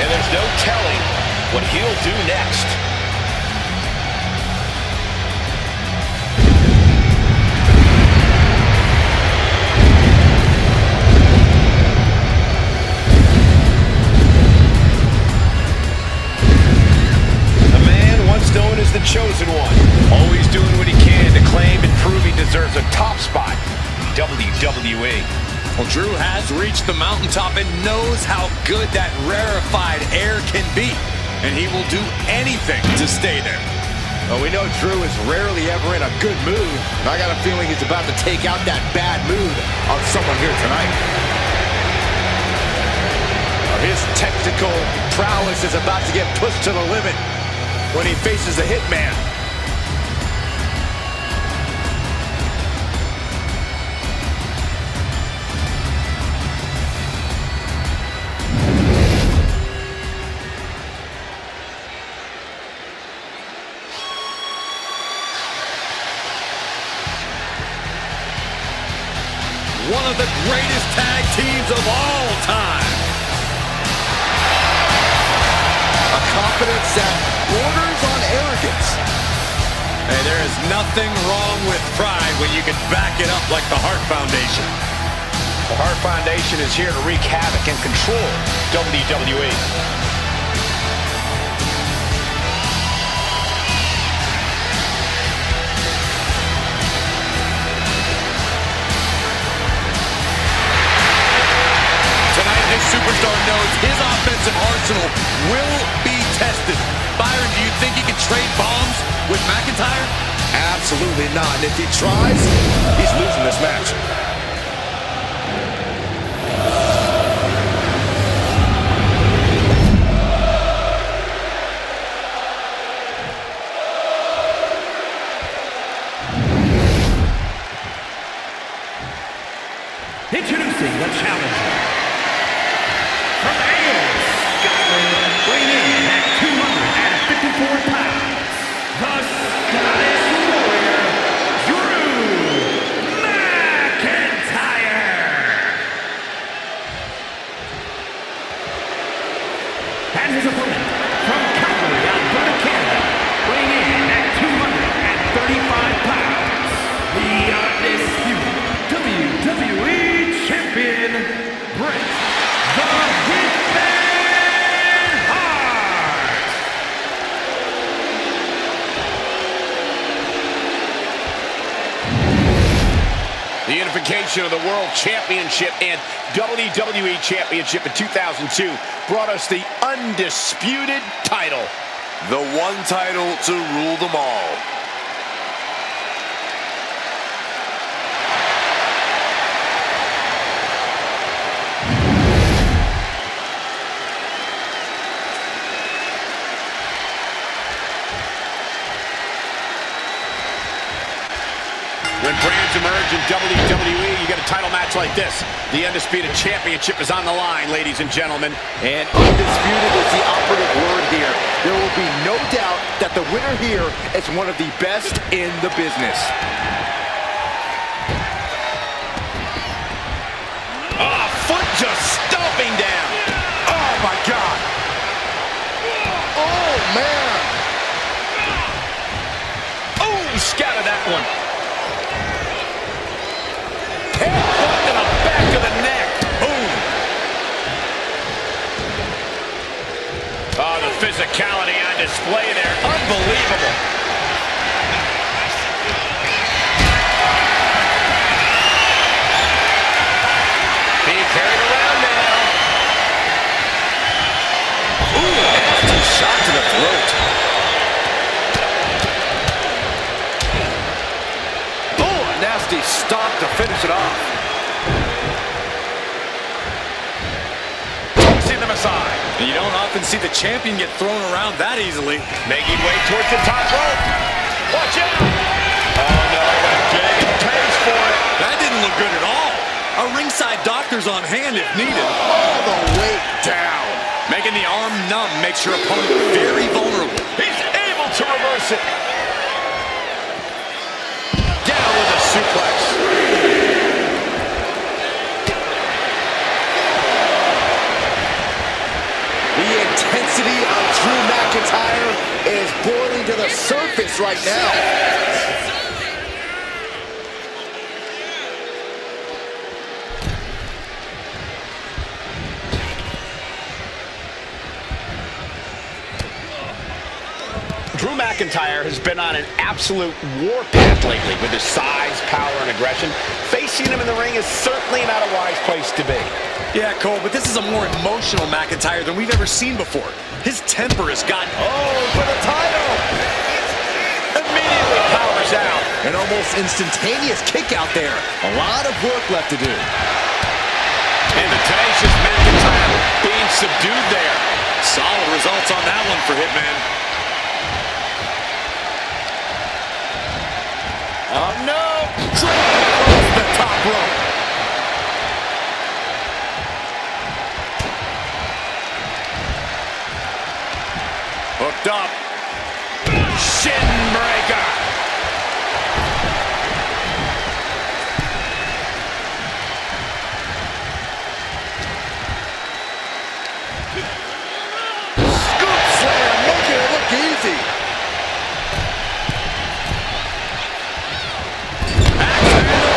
And there's no telling what he'll do next. A man once known as the chosen one, always doing what he can to claim and prove he deserves a top spot in WWE. Well, Drew has reached the mountaintop and knows how good that rarefied air can be. And he will do anything to stay there. Well, we know Drew is rarely ever in a good mood. I got a feeling he's about to take out that bad mood on someone here tonight. His technical prowess is about to get pushed to the limit when he faces the Hitman. One of the greatest tag teams of all time. A confidence that borders on arrogance. Hey, there is nothing wrong with pride when you can back it up like the Hart Foundation. The Hart Foundation is here to wreak havoc and control WWE. Superstar knows his offensive arsenal will be tested. Byron, do you think he can trade bombs with McIntyre? Absolutely not. And if he tries, he's losing this match. Introducing the challenger. From Wales, Scotland, weighing in at 254 pounds, the Scottish Warrior, Drew McIntyre. And his opponent, from Calgary, Alberta, Canada, weighing in at 235 pounds, the undisputed WWE Champion, Bret the Hitman Hart! The unification of the World Championship and WWE Championship in 2002 brought us the Undisputed title. The one title to rule them all. When brands emerge in WWE, you get a title match like this. The Undisputed Championship is on the line, ladies and gentlemen. And undisputed is the operative word here. There will be no doubt that the winner here is one of the best in the business. Oh, foot just stomping down. Oh, my God. Oh, man. Oh, he scouted that one. Headbutt to the back of the neck. Boom. Oh, the physicality on display there. Unbelievable. Being carried around now. Ooh, nasty shot to the throat. Oh, a nasty stop to finish it off. Tossing them aside. You don't often see the champion get thrown around that easily. Making way towards the top rope. Watch out. Oh, no, big and pays for it. That didn't look good at all. A ringside doctor's on hand if needed. All the way down. Making the arm numb makes your opponent very vulnerable. He's able to reverse it. suplex. The intensity of Drew McIntyre is boiling to the surface right now. Drew McIntyre has been on an absolute warpath lately with his size, power, and aggression. Facing him in the ring is certainly not a wise place to be. Yeah, Cole, but this is a more emotional McIntyre than we've ever seen before. His temper has gotten... Oh, for the title! Immediately powers out. An almost instantaneous kick out there. A lot of work left to do. And the tenacious McIntyre being subdued there. Solid results on that one for Hitman. Oh, no! Across the top rope. Hooked up. Shin breaker. Scoop slam, making it look easy.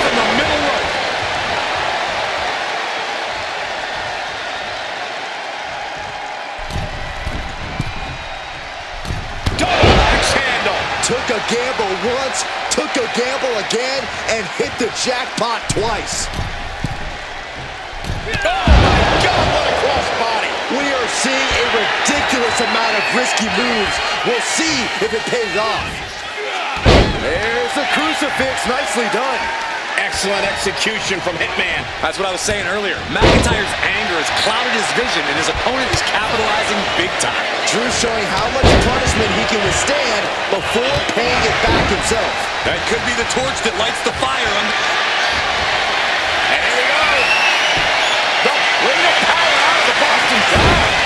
In the middle rope. Double axe handle. Took a gamble once, took a gamble again, and hit the jackpot twice. Oh my God, what a crossbody. We are seeing a ridiculous amount of risky moves. We'll see if it pays off. There's the crucifix, nicely done. Excellent execution from Hitman. That's what I was saying earlier. McIntyre's anger has clouded his vision, and his opponent is capitalizing big time. Drew showing how much punishment he can withstand before paying it back himself. That could be the torch that lights the fire. And here we go. The ring of power out of the Boston crowd.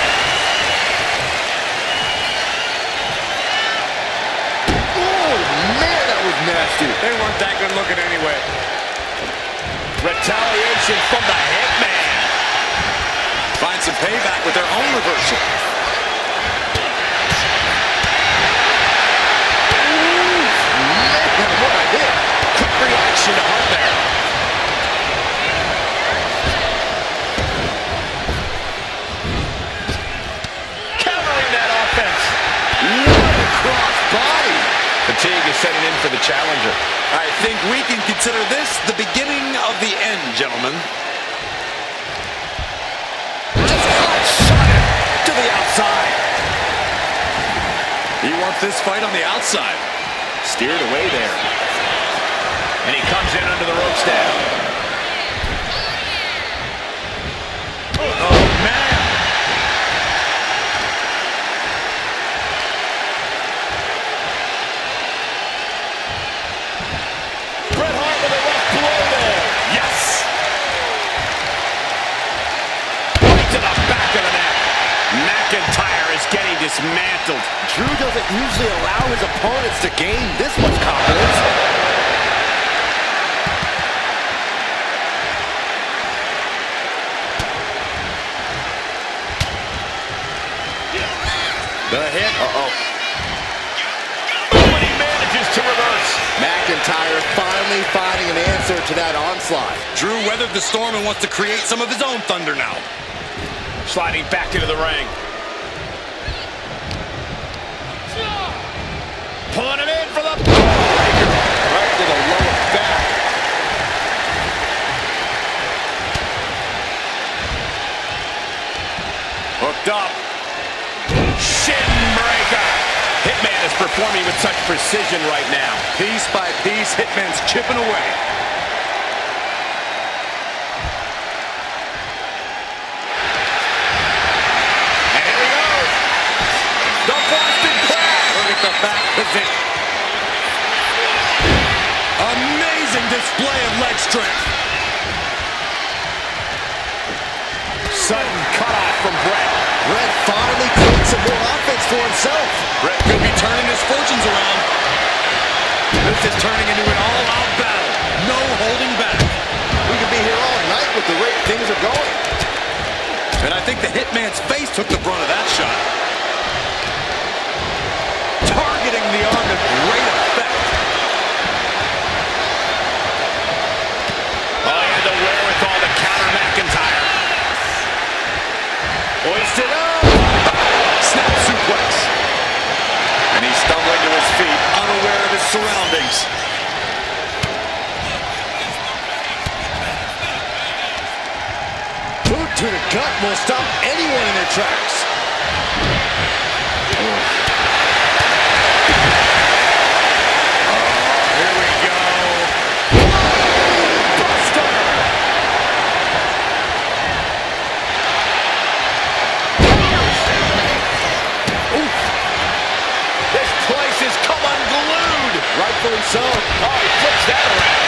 Oh, man, that was nasty. They weren't that good looking anyway. Retaliation from the Hitman. Find some payback with their own reversal. Man, what a hit. Quick reaction to Hart there. Countering that offense. What a cross body. Fatigue is setting in for the challenger. I think we can consider this the beginning of the end, gentlemen. Just shot it to the outside. He wants this fight on the outside. Steered away there. And he comes in under the ropes now. Oh, man. Bret Hart with a rough blow there. Yes. Right to the back of the neck. McIntyre is getting dismantled. Drew doesn't usually allow his opponents to gain this much confidence. The hit. Uh-oh. But he manages to reverse. McIntyre finally finding an answer to that onslaught. Drew weathered the storm and wants to create some of his own thunder now. Sliding back into the ring. Pulling him in for the breaker. Right to the lower back. Hooked up. Shin breaker. Hitman is performing with such precision right now. Piece by piece, Hitman's chipping away. And here he goes. The Boston Crab. Look at the back position. Amazing display of leg strength. Sudden cutoff from Bret. Bret finally created some more offense for himself. Bret could be turning his fortunes around. This is turning into an all-out battle. No with the rate things are going. And I think the Hitman's face took the brunt of that shot. Targeting the arm to great effect. Oh, and the wherewithal to counter McIntire. Hoisted up. Snap suplex. And he's stumbling to his feet, unaware of his surroundings. Boot to the gut will stop anyone in their tracks. Here we go. Buster. This place has come unglued. Rightfully so. Oh, he flips that around.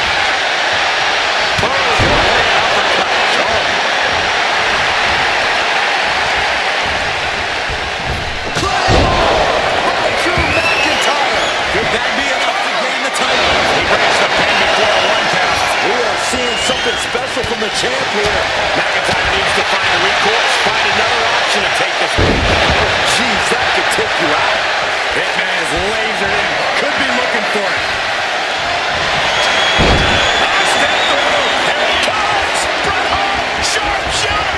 Could that be enough to gain the title? He breaks the pin before a 1 count. We are seeing something special from the champ here. McIntire needs to find a recourse, find another option to take this one. Jeez, that could take you out. Hitman is lasered in. Could be looking for it. Step through. Here it comes. Bret Hart. Sharpshooter.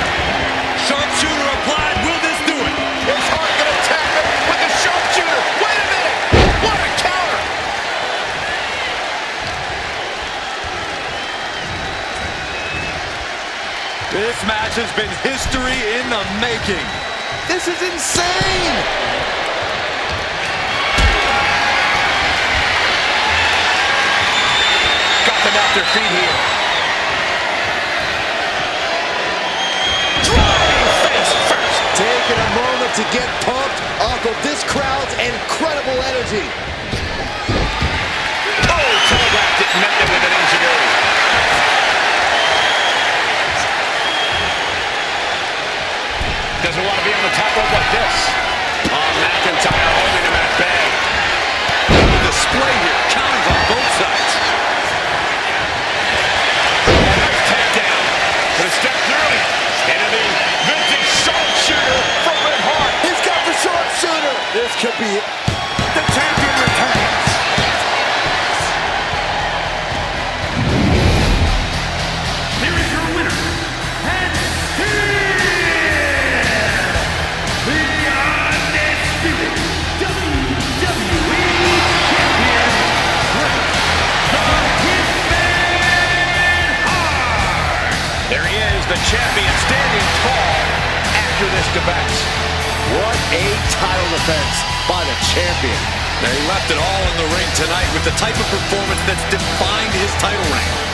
Sharpshooter applied. Will this do it? Is Hart going to tap him with a sharpshooter? Wait a minute. What a counter. This match has been history in the making. This is insane. Got them off their feet here. Driving face first. Taking a moment to get pumped off of this crowd's incredible energy. Oh, telegraphed it, met them with an engineering. Doesn't want to be on the top rope like this. Oh, McIntire holding him at bay. The display here. Counters on both sides. Nice takedown. Gonna step through into the vintage sharpshooter from Bret Hart. He's got the sharpshooter. This could be it. The champion returns. Here is your winner, and the undisputed WWE champion, the Hitman Hart. There he is, the champion, standing tall after this defense. What a title defense by the champion. They left it all in the ring tonight with the type of performance that's defined his title reign.